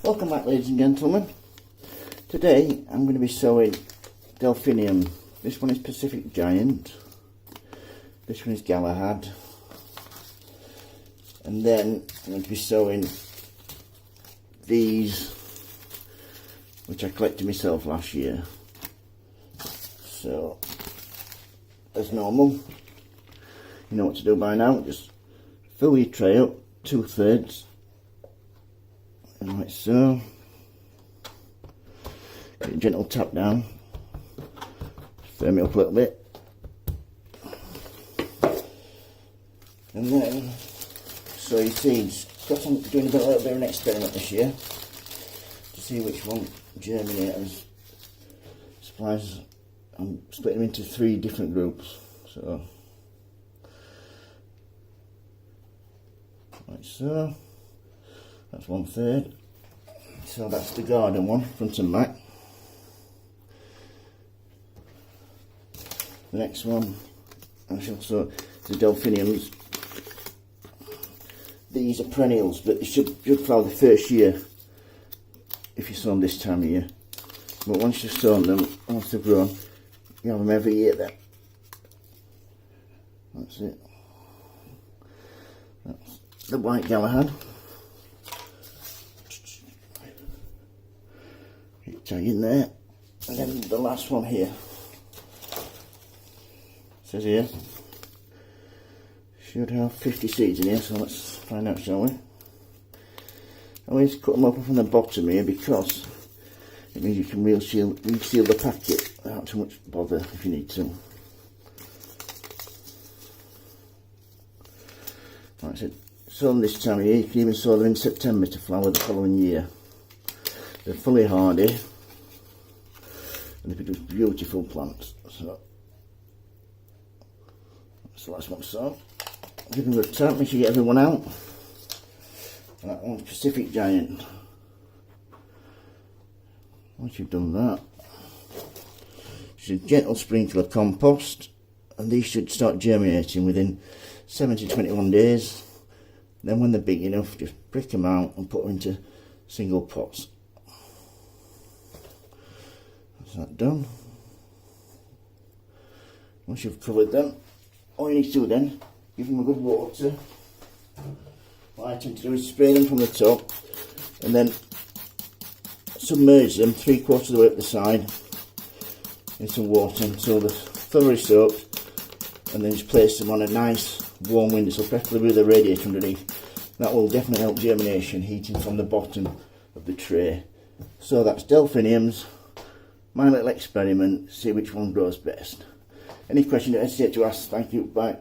Welcome back, ladies and gentlemen. Today I'm going to be sowing Delphinium. This one is Pacific Giant, this one is Galahad, and then I'm going to be sowing these, which I collected myself last year. So, as normal, you know what to do by now. Just fill your tray up 2/3, like so. Get a gentle tap down, firm it up a little bit, and then sow your seeds. Because I'm doing a little bit of an experiment this year to see which one germinates. Supplies, I'm splitting them into 3 different groups. So, like so. That's 1/3. So that's the garden one, front and back. The next one, I shall sow the Delphiniums. These are perennials, but they should flower the first year if you sow them this time of year. But once you've sown them, once they've grown, you have them every year then. That's it. That's the white Galahad. Tag in there, and then the last one here. It says here should have 50 seeds in here, so let's find out, shall we? I always cut them open from the bottom here because it means you can reseal the packet without too much bother if you need to. Like I said, sow them this time of year. You can even sow them in September to flower the following year. They're fully hardy and they produce beautiful plants. So that's the last one sown. Give them a good tap, make sure you get everyone out. And that one's Pacific Giant. Once you've done that, just a gentle sprinkle of compost, and these should start germinating within 7 to 21 days. Then when they're big enough, just prick them out and put them into single pots. That's that done. Once you've covered them, all you need to do then, give them a good water. What I tend to do is spray them from the top and then submerge them 3/4 of the way up the side in some water until they're thoroughly soaked, and then just place them on a nice warm windowsill, preferably with a radiator underneath. That will definitely help germination, heating from the bottom of the tray. So that's Delphiniums, my little experiment, see which one grows best. Any question, don't hesitate to ask. Thank you, bye.